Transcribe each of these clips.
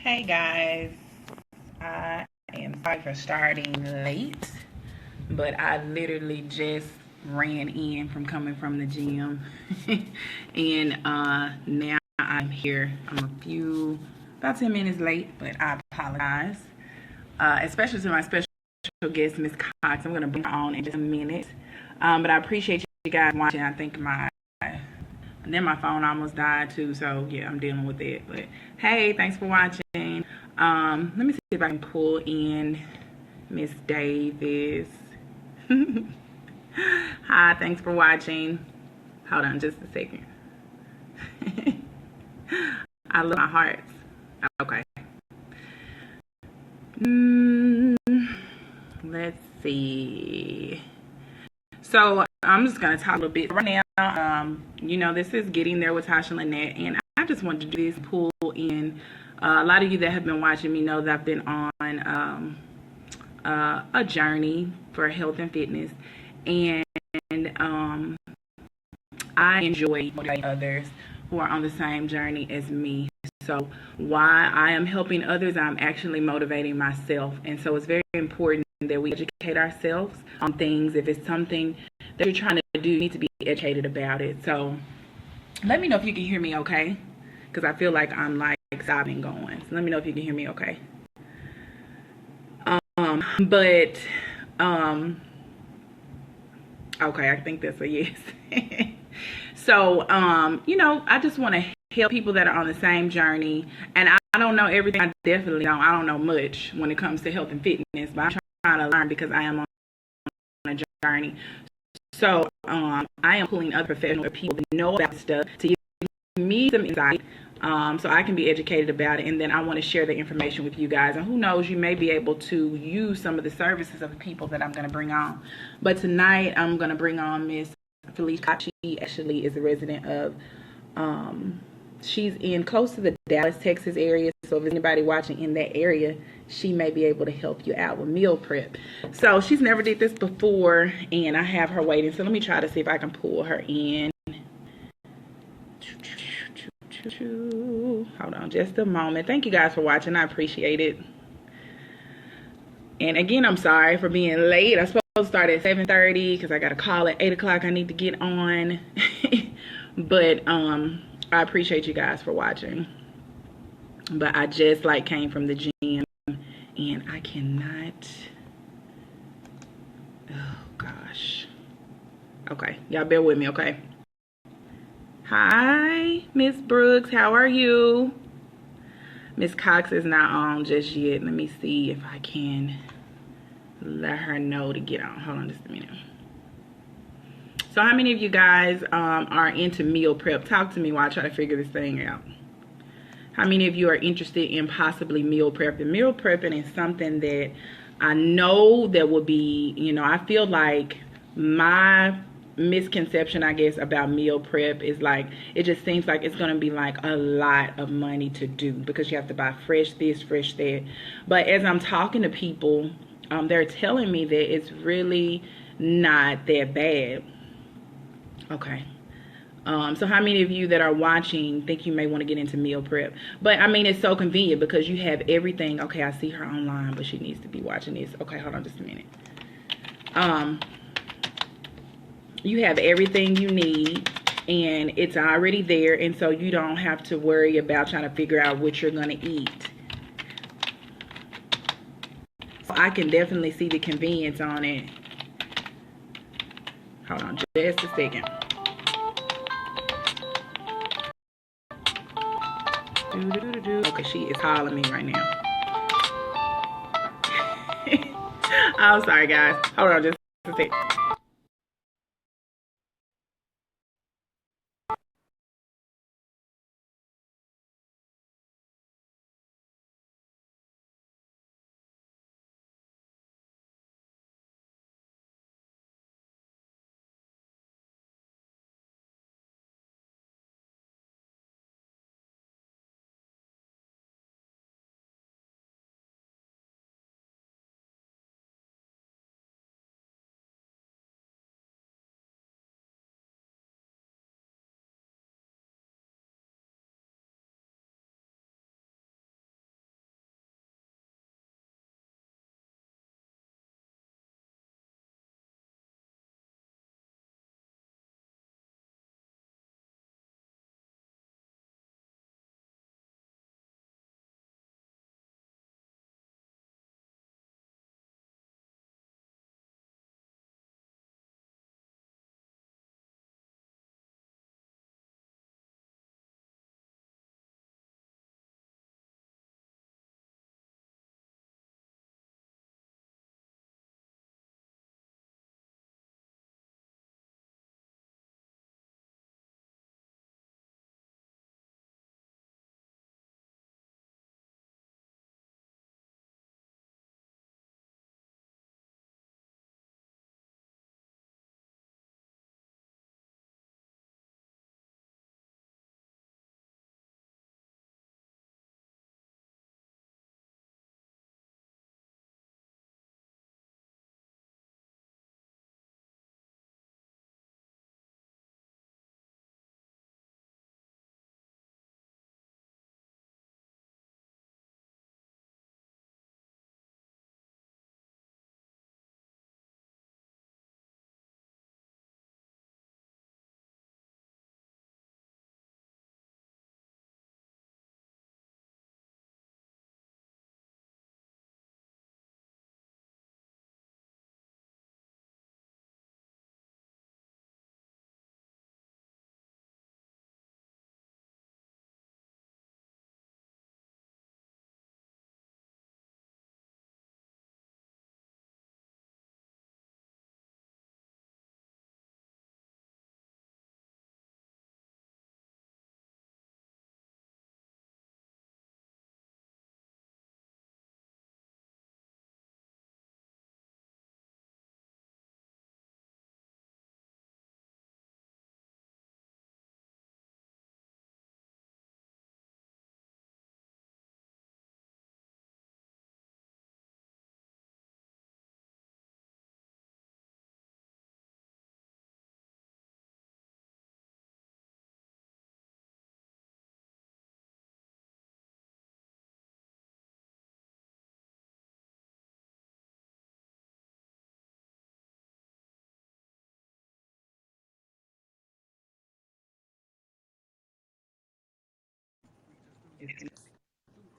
Hey guys, I am sorry for starting late, but I literally just ran in from coming from the gym and now I'm here. I'm about 10 minutes late, but I apologize, especially to my special guest, Miss Cox. I'm going to bring her on in just a minute, but I appreciate you guys watching. I think and then my phone almost died too, so yeah, I'm dealing with it. But hey, thanks for watching. Let me see if I can pull in Miss Davis. Hi, thanks for watching. Hold on just a second. I love my hearts. Okay. Let's see. So I'm just gonna talk a little bit right now. This is Getting There with Tasha Lynette, and I just wanted to do this pull in. A lot of you that have been watching me know that I've been on a journey for health and fitness, and I enjoy motivating others who are on the same journey as me. So while I am helping others, I'm actually motivating myself, and so it's very important that we educate ourselves on things. If it's something that you're trying to do, you need to be educated about it. So let me know if you can hear me okay, because I feel like I'm like stopping going. So let me know if you can hear me okay. Okay, I think that's a yes. So I just want to help people that are on the same journey, and I don't know everything. I definitely don't. I don't know much when it comes to health and fitness, but I'm trying to learn because I am on a journey. So I am pulling other professional people that know about stuff to give me some insight, so I can be educated about it, and then I want to share the information with you guys. And who knows, you may be able to use some of the services of the people that I'm going to bring on. But tonight I'm going to bring on Miss Felicia. She actually is a resident of she's in close to the Dallas, Texas area. So if there's anybody watching in that area, she may be able to help you out with meal prep. So she's never did this before, and I have her waiting. So let me try to see if I can pull her in. Hold on just a moment. Thank you guys for watching. I appreciate it. And again, I'm sorry for being late. I was supposed to start at 7:30 because I got a call at 8 o'clock I need to get on. But I appreciate you guys for watching. But I just came from the gym, and I cannot. Oh gosh. Okay, y'all bear with me, okay? Hi, Miss Brooks. How are you? Miss Cox is not on just yet. Let me see if I can let her know to get on. Hold on just a minute. So how many of you guys are into meal prep? Talk to me while I try to figure this thing out. How many of you are interested in possibly meal prepping? Meal prepping is something that I know that will be, I feel like my misconception, I guess, about meal prep is it just seems like it's going to be a lot of money to do because you have to buy fresh this, fresh that. But as I'm talking to people, they're telling me that it's really not that bad. Okay. So how many of you that are watching think you may want to get into meal prep? But I mean, it's so convenient because you have everything. Okay, I see her online, but she needs to be watching this. Okay, hold on just a minute. You have everything you need, and it's already there, and so you don't have to worry about trying to figure out what you're going to eat. So I can definitely see the convenience on it. Hold on just a second. Okay, she is calling me right now. I'm sorry, guys. Hold on just a second.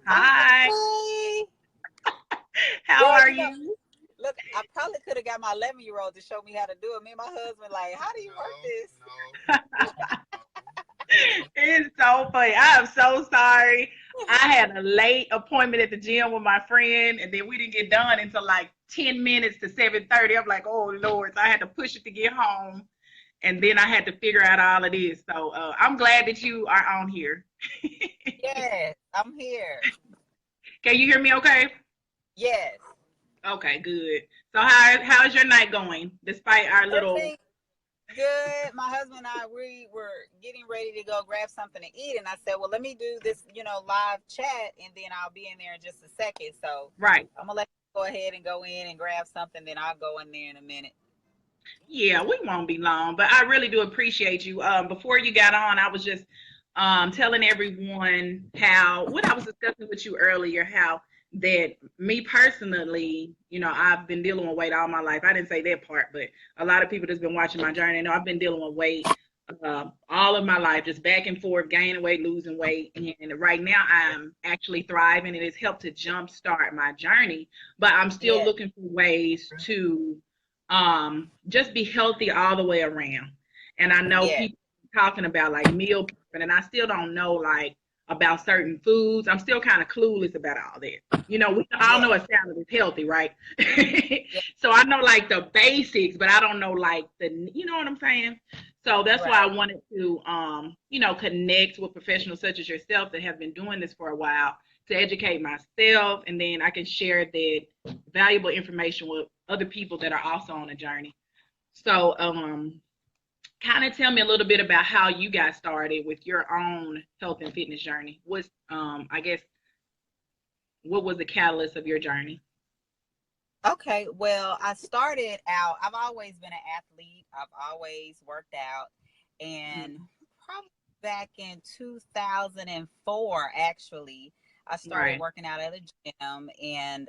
Hi. Hey. How Girl, are you know, you? look, I probably could have got my 11-year-old to show me how to do it. Me and my husband, like, how do you work this? It's so funny. I am so sorry. I had a late appointment at the gym with my friend, and then we didn't get done until like 10 minutes to 7:30. I'm like, oh Lord. So I had to push it to get home. And then I had to figure out all of this. So I'm glad that you are on here. Yes, I'm here. Can you hear me okay? Yes. Okay, good. So how's your night going despite our little Everything good. My husband and I, we were getting ready to go grab something to eat. And I said, well, let me do this, live chat, and then I'll be in there in just a second. So right? I'm going to let you go ahead and go in and grab something. Then I'll go in there in a minute. Yeah, we won't be long, but I really do appreciate you. Before you got on, I was just telling everyone how what I was discussing with you earlier, how that me personally, I've been dealing with weight all my life. I didn't say that part, but a lot of people that's been watching my journey know I've been dealing with weight all of my life, just back and forth, gaining weight, losing weight. And right now I'm actually thriving, and it's helped to jumpstart my journey. But I'm still Yeah. looking for ways to just be healthy all the way around. And I know Yeah. people talking about like meal prepping, and I still don't know like about certain foods. I'm still kind of clueless about all that. We all Yeah. know a salad is healthy, right? Yeah. So I know like the basics, but I don't know like you know what I'm saying? So that's why I Right. wanted to, connect with professionals such as yourself that have been doing this for a while to educate myself, and then I can share that valuable information with other people that are also on a journey. So, kind of tell me a little bit about how you got started with your own health and fitness journey. I guess, what was the catalyst of your journey? Okay, well, I started out, I've always been an athlete. I've always worked out. And Mm-hmm. probably back in 2004, actually, I started Right, working out at a gym. And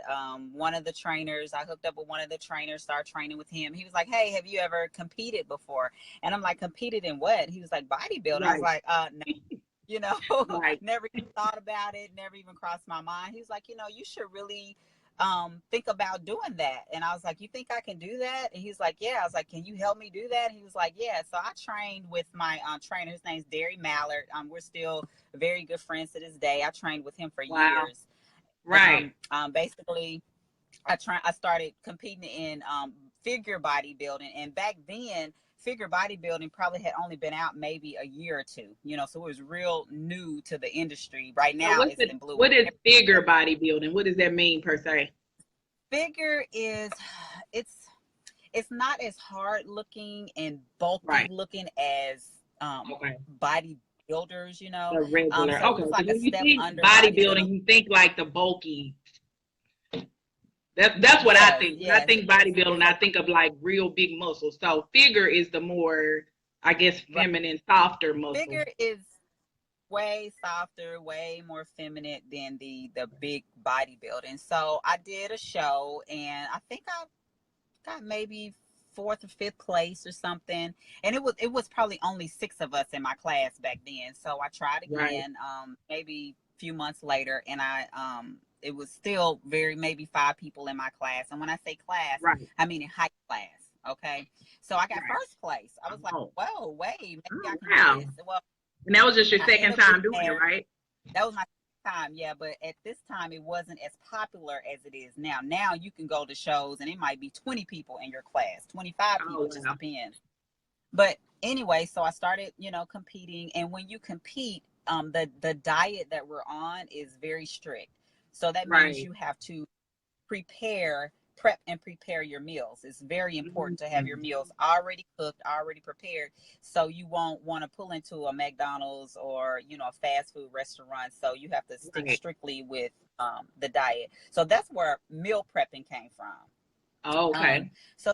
one of the trainers, I hooked up with one of the trainers, started training with him. He was like, hey, have you ever competed before? And I'm like, competed in what? He was like, bodybuilding. I was right, like, no. You know, right, never even thought about it, never even crossed my mind. He was like, you should really think about doing that. And I was like, you think I can do that? And he's like, yeah. I was like, can you help me do that? And he was like, yeah. So I trained with my trainer. His name's Derry Mallard. We're still very good friends to this day. I trained with him for wow, years. right. Basically, I started competing in figure bodybuilding, and back then figure bodybuilding probably had only been out maybe a year or two, so it was real new to the industry. Right So now it's in blue what is everywhere. figure bodybuilding? What does that mean per se? Figure is it's it's not as hard looking and bulky Right. looking as Okay. bodybuilders, The regular. so Okay. it's Because like a when you step think under bodybuilding. bodybuilding, you think like the bulky. That's what I Yes, think. When I yes, think it's bodybuilding, a I think of like real big muscles. So figure is the more, I guess, right. feminine, softer muscle. Figure is way softer, way more feminine than the big bodybuilding. So I did a show, and I think I got maybe fourth or fifth place or something. And it was probably only six of us in my class back then. So I tried Right. again, maybe a few months later, and it was still maybe five people in my class. And when I say class, Right. I mean in high class. Okay. So I got Right. first place. I was like, Oh. whoa, wait, maybe I Oh can do wow. this. Well, And that was just your I second ended up getting time doing it, married. right? That was my time, yeah. But at this time, it wasn't as popular as it is now. Now you can go to shows, and it might be 20 people in your class, 25 Oh people, just wow. depends. But anyway, so I started, competing. And when you compete, the diet that we're on is very strict. So that means Right. you have to prep and prepare your meals. It's very important to have your Mhm. meals already cooked, already prepared, so you won't want to pull into a McDonald's or a fast food restaurant. So you have to stick Right. strictly with the diet. So that's where meal prepping came from. Oh, okay. So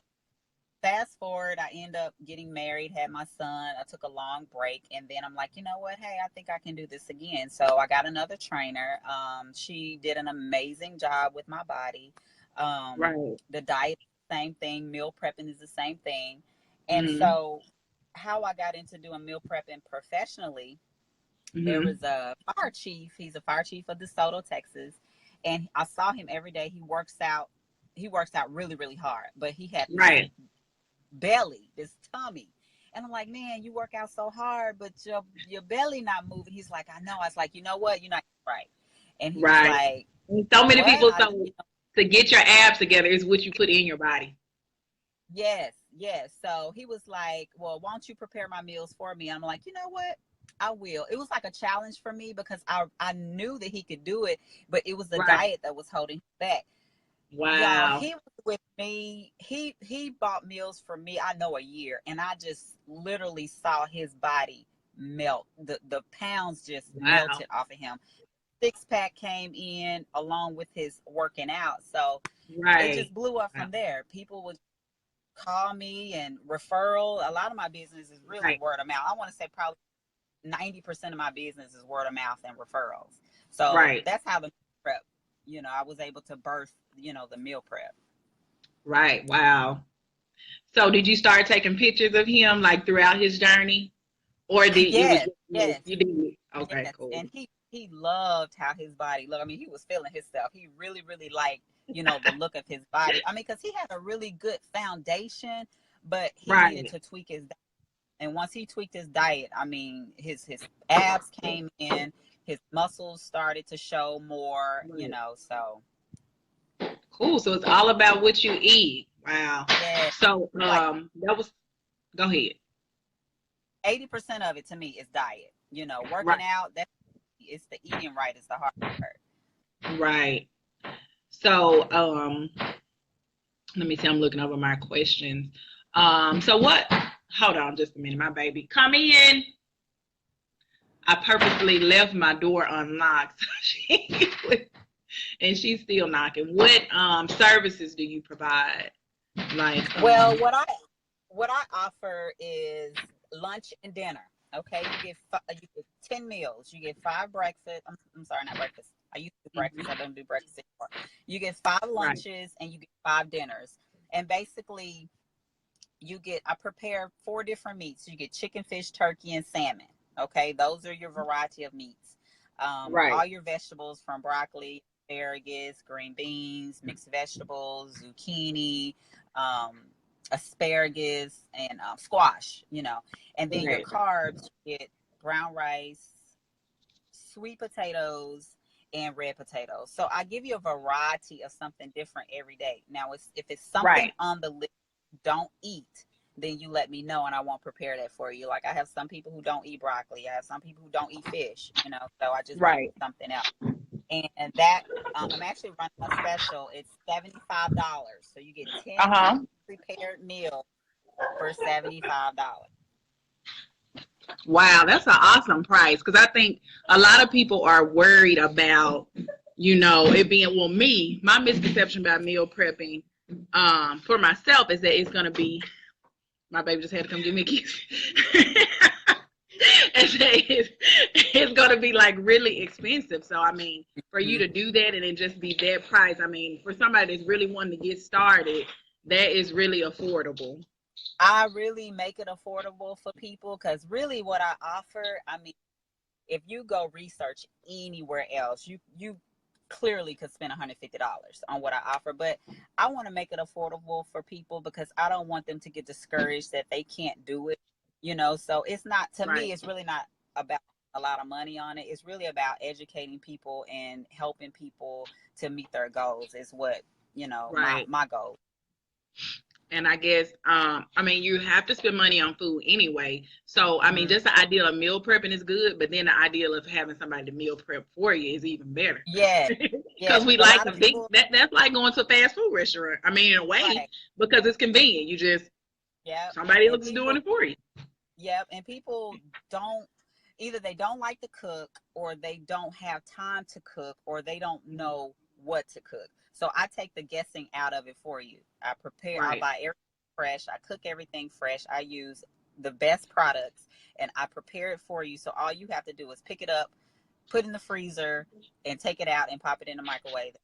fast forward, I end up getting married, had my son. I took a long break, and then I'm like, you know what? Hey, I think I can do this again. So I got another trainer. She did an amazing job with my body. Um, Right. the diet, same thing. Meal prepping is the same thing. And Mhm. so, how I got into doing meal prepping professionally There Mm-hmm. was a fire chief. He's a fire chief of DeSoto, Texas, and I saw him every day. He works out. He works out really, really hard, but he had this Right. belly, this tummy. And I'm like, man, you work out so hard, but your belly not moving. He's like, I know. I was like, you know what? You're not right. And he was Right. like, And so many what? people, so to get your abs together is what you put in your body. Yes, yes. So he was like, well, why don't you prepare my meals for me? I'm like, you know what? I will. It was like a challenge for me because I knew that he could do it, but it was the Right. diet that was holding him back. Y'all, Wow. he was with me. He bought meals for me, I know, a year, and I just literally saw his body melt. The pounds just Wow. melted off of him. Six pack came in along with his working out. So it Right. just blew up Wow. from there. People would call me and referral. A lot of my business is really Right. word of mouth. I want to say probably 90% of my business is word of mouth and referrals. So Right. that's how the prep, I was able to birth, the meal prep. Right. Wow. So did you start taking pictures of him like throughout his journey? Or did it was Yes, just yes, you did? Okay, yes. cool. And he loved how his body looked. I mean, he was feeling himself. He really, really liked, the look of his body. I mean, because he had a really good foundation, but he needed Right. to tweak his diet. And once he tweaked his diet, I mean, his abs came in, his muscles started to show more, Right. so Cool. So it's all about what you eat. Wow. yeah, So like that was go ahead. 80% of it to me is diet. Working Right. out, it's the eating right is the hard part. Right. So let me see, I'm looking over my questions. So what hold on just a minute, my baby. Come in. I purposely left my door unlocked. And she's still knocking. What services do you provide? Like Well, what I offer is lunch and dinner. Okay, you get 10 meals. You get 5 breakfast. I'm sorry, not breakfast. I used to do breakfast. I don't do breakfast anymore. You get 5 lunches and you get 5 dinners. And basically, I prepare 4 different meats. You get chicken, fish, turkey, and salmon. Okay, those are your variety of meats. right. All your vegetables from broccoli, asparagus, green beans, mixed vegetables, zucchini, um, asparagus, and squash. And then your Right. carbs, you get brown rice, sweet potatoes, and red potatoes. So I give you a variety of something different every day. Now, if it's something Right. on the list you don't eat, then you let me know and I won't prepare that for you. Like I have some people who don't eat broccoli. I have some people who don't eat fish, so I just give you Right. something else. And that I'm actually running a special. It's $75. So you get 10 Uh-huh. prepared meals for $75. Wow, that's an awesome price because I think a lot of people are worried about, it being, well, my misconception about meal prepping for myself is that it's going to be, my baby just had to come give me a kiss. And it's going to be like really expensive. So, I mean, for you Mhm. to do that and it just be that price, I mean, for somebody that's really wanting to get started, that is really affordable. I really make it affordable for people because really what I offer, I mean, if you go research anywhere else, you clearly could spend $150 on what I offer, but I want to make it affordable for people because I don't want them to get discouraged that they can't do it. So it's not, to me, Right. it's really not about a lot of money on it. It's really about educating people and helping people to meet their goals is what, my Right. my goal. And I guess, I mean, you have to spend money on food anyway. So, I mean, Mhm. just the idea of meal prepping is good, but then the idea of having somebody to meal prep for you is even better. Yeah. Because Yes. we A like lot to of think people, that's like going to a fast food restaurant. I mean, in a way, right. because it's convenient. You just, Yeah. somebody And else is doing people, it for you. yep. And people don't, either they don't like to cook or they don't have time to cook or they don't know what to cook. So I take the guessing out of it for you. I Right. buy everything fresh. I cook everything fresh. I use the best products and I prepare it for you. So all you have to do is pick it up, put it in the freezer, and take it out and pop it in the microwave.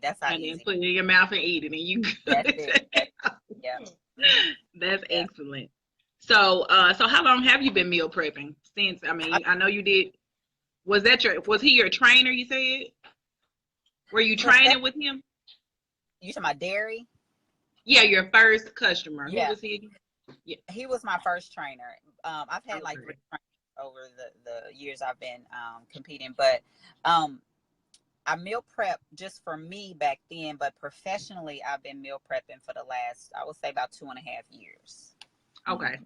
That's how And then easy. put it in your mouth and eat it, and you That's it. good. Yeah. Hmm. That's Yeah. excellent. So, so how long have you been meal prepping? Since, I mean, I know you did. Was he your trainer, you said? Were you training with him? You talking about dairy? Yeah, your first customer. Who Yeah. was he? Yeah. He was my first trainer. I've had like Okay. 3 trainers over the years I've been competing, but I meal prep just for me back then, but professionally I've been meal prepping for the last, I would say, about 2.5 years. Okay. Yeah.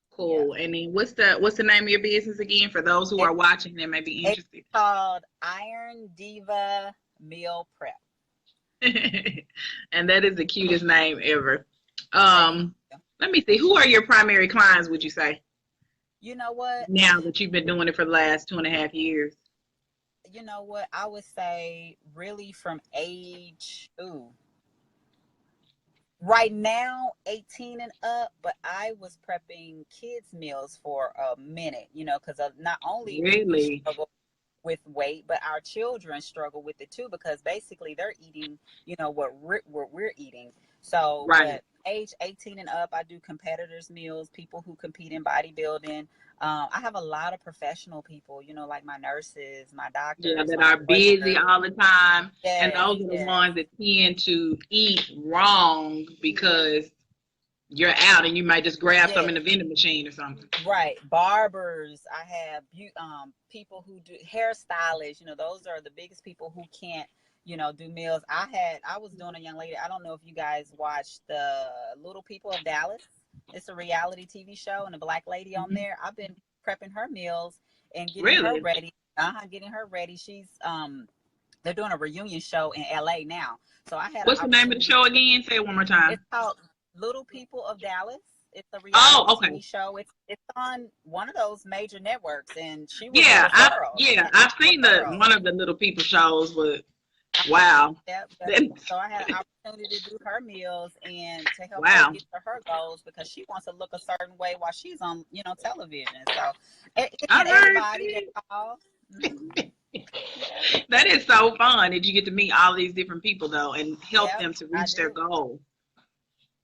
Cool. And then what's the name of your business again for those who are watching that may be It's interested? called Iron Diva Meal Prep. And that is the cutest name ever. Thank you. Let me see. Who are your primary clients, would you say? You know what? Now that you've been doing it for the last 2.5 years. You know what? I would say really from age, right now, 18 and up, but I was prepping kids' meals for a minute, because not only do we Really? struggle with weight, but our children struggle with it too, because basically they're eating, what we're eating. So, Right. but age 18 and up, I do competitors meals, people who compete in bodybuilding. I have a lot of professional people, like my nurses, my Yeah, doctors, that my are busy lawyers. all the time. And Yes, those are the yes. ones that tend to eat wrong because you're out and you might just grab some in Yes. the vending machine or something. Right. Barbers. I have people who do hairstylists. Those are the biggest people who can't, do meals. I was doing a young lady. I don't know if you guys watched the Little People of Dallas. It's a reality TV show, and a black lady on there. I've been prepping her meals and getting her Really? ready. Getting her ready. She's they're doing a reunion show in LA now. So I had an What's the name of the opportunity. show again? Say it one more It's time. called Little People of Dallas. It's a Oh, reality okay. TV show. It's on one of those major networks, and she was a Yeah, referral. I've seen Referral. one of the Little People shows, but wow. Yeah. So I had an opportunity to do her meals and to help her Wow. get to her goals, because she wants to look a certain way while she's on, television. So any I and heard everybody that it. calls. Yeah. That is so fun that you get to meet all these different people though and help Yep, them to I reach their do. goal.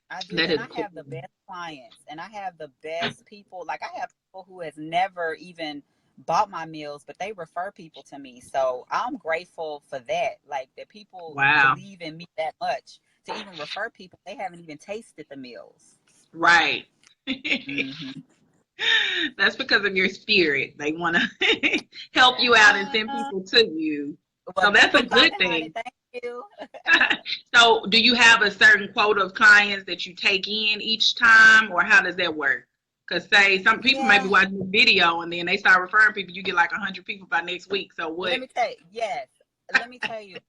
I do, That and is I cool. have the best clients, and I have the best people. Like, I have people who has never even bought my meals, but they refer people to me. So I'm grateful for that. Like, that people Wow. believe in me that much to even refer people. They haven't even tasted the meals. Right. Hmm. That's because of your spirit. They want to help you out and send people to you. Well, So that's keep a it good coming, honey. thing. Thank you. So, do you have a certain quota of clients that you take in each time, or how does that work? Because say some people may be Yeah. watching this video and then they start referring people, you get like 100 people by next week. So what? Let me tell you. Yes. Let me tell you.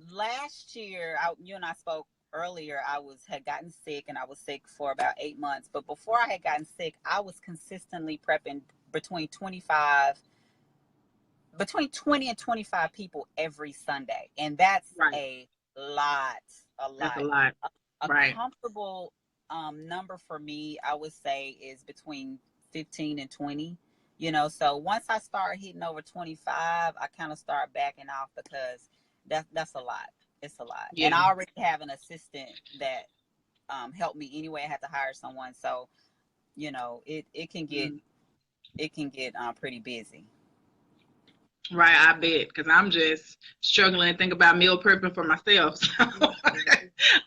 Last year, you and I spoke earlier. had gotten sick, and I was sick for about 8 months. But before I had gotten sick, I was consistently prepping between 25, between 20 and 25 people every Sunday, and that's Right. a lot. A That's a lot. lot. A Right. comfortable number for me, I would say, is between 15 and 20. So once I start hitting over 25, I kind of start backing off, because that's a lot. It's a lot. And Yeah. I already have an assistant that helped me anyway. I had to hire someone. So, it can get Mm. pretty busy. Right. I bet. Because I'm just struggling to think about meal prepping for myself. So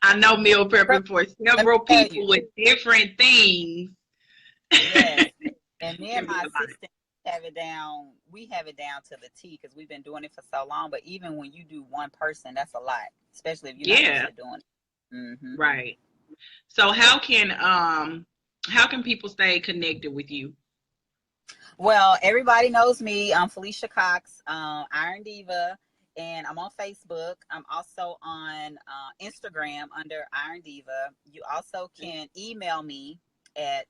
I know meal prepping for Let me several tell you. people with different things Yes. And me and can be my a lot. assistant have it down. We have it down to the T, because we've been doing it for so long. But even when you do one person, that's a lot, especially if you're not used Yeah. to doing it. Hmm. Right. So how can people stay connected with you? Well, everybody knows me. I'm Felicia Cox, Iron Diva, and I'm on Facebook. I'm also on Instagram under Iron Diva. You also can email me at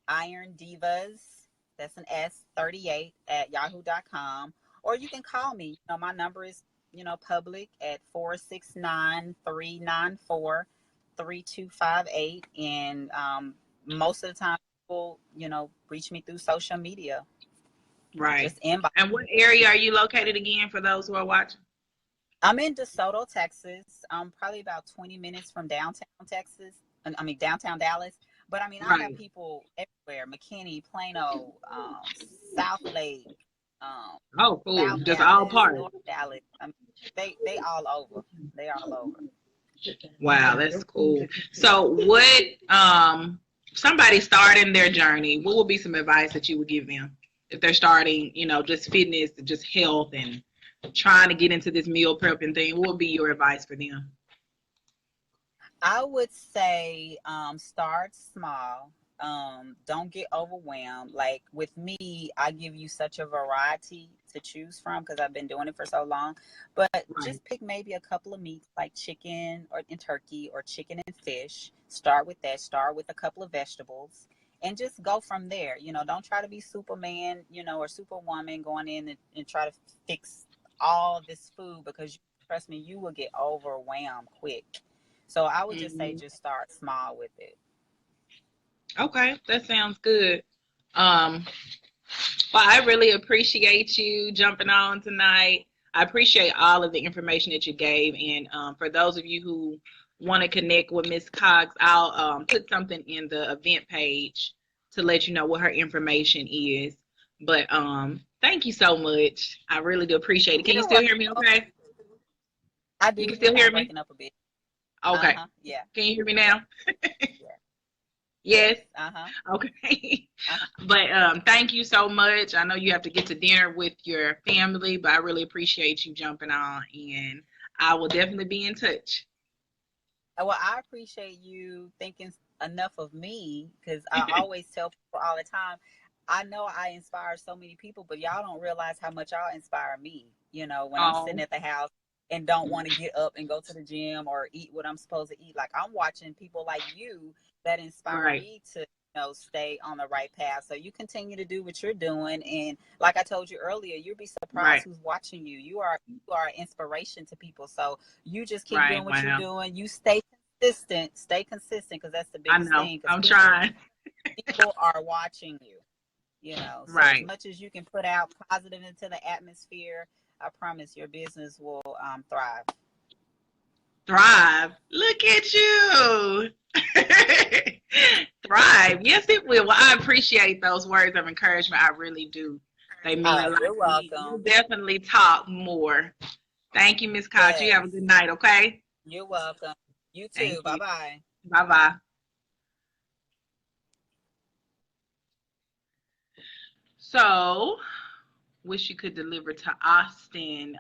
Iron Divas, that's an S, 38 at yahoo.com. Or you can call me. My number is, public at 469-394-3258. And most of the time, people, reach me through social media. Right. Just inbox. And what area are you located again for those who are watching? I'm in DeSoto, Texas. I'm probably about 20 minutes from downtown Texas. Downtown Dallas. But I have Right. people everywhere: McKinney, Plano, South Lake, Oh, cool. South Just all Dallas, parts. North Dallas. They all over. They all over. Wow, that's cool. So what somebody starting their journey, what would be some advice that you would give them if they're starting, just fitness, just health and trying to get into this meal prepping thing? What would be your advice for them? I would say start small. Don't get overwhelmed. Like with me, I give you such a variety to choose from because I've been doing it for so long. But Right. just pick maybe a couple of meats like chicken or and turkey or chicken and fish. Start with that. Start with a couple of vegetables and just go from there. Don't try to be Superman, or Superwoman going in and try to fix all this food because trust me, you will get overwhelmed quick. So I would just say Hmm. just start small with it. Okay, that sounds good. Um, well, I really appreciate you jumping on tonight. I appreciate all of the information that you gave. And for those of you who want to connect with Miss Cox, I'll put something in the event page to let you know what her information is. But thank you so much. I really do appreciate it. Can you You're still hear me welcome. okay? I You do. can You're still kind hear of me? breaking up a bit. Uh Okay. huh. Yeah. Can you hear me Yeah. now? Yeah. Yes. Yes. Uh huh. Okay. Uh huh. But thank you so much. I know you have to get to dinner with your family, but I really appreciate you jumping on, and I will definitely be in touch. Well, I appreciate you thinking enough of me because I always tell people all the time. I know I inspire so many people, but y'all don't realize how much y'all inspire me. When I'm sitting Oh, at the house and don't want to get up and go to the gym or eat what I'm supposed to eat, like I'm watching people like you that inspire right, me to stay on the right path. So you continue to do what you're doing, and like I told you earlier, you'll be surprised right, who's watching you. You are an inspiration to people. So you just keep right. doing what you're Wow. doing. You stay consistent because that's the I biggest know. thing because I'm people trying. people are watching you. So as Right. much as you can put out positive into the atmosphere, I promise your business will thrive. Thrive. Look at you. Thrive. Yes, it will. Well, I appreciate those words of encouragement. I really do. They mean a lot You're to me. We'll welcome. definitely talk more. Thank you, Miss Cox. You have a Yes, good night, okay? you're welcome. You too. Thank Bye you. bye. Bye bye. So, wish you could deliver to Austin.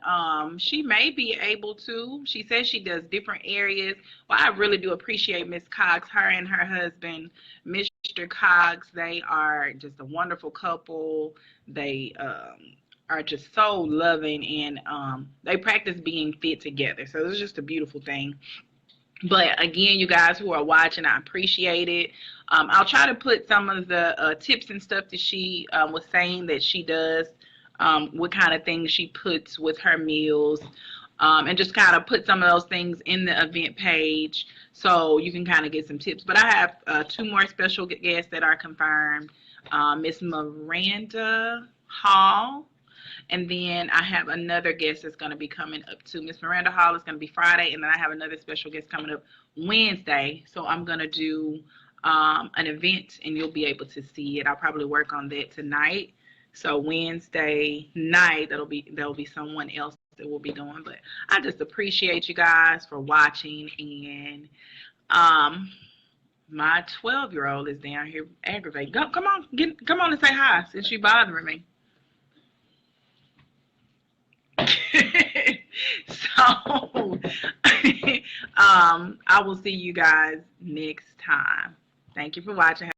She may be able to. She says she does different areas. Well, I really do appreciate Miss Cox. Her and her husband, Mr. Cox, they are just a wonderful couple. They are just so loving, and they practice being fit together. So it's just a beautiful thing. But again, you guys who are watching, I appreciate it. I'll try to put some of the tips and stuff that she was saying that she does, what kind of things she puts with her meals, and just kind of put some of those things in the event page so you can kind of get some tips. But I have two more special guests that are confirmed. Miss Miranda Hall, and then I have another guest that's going to be coming up too. Miss Miranda Hall is going to be Friday, and then I have another special guest coming up Wednesday. So I'm going to do an event, and you'll be able to see it. I'll probably work on that tonight. So Wednesday night, there'll be someone else that will be doing. But I just appreciate you guys for watching, and my 12-year-old is down here aggravating. Come on and say hi since you're bothering me. So I will see you guys next time. Thank you for watching.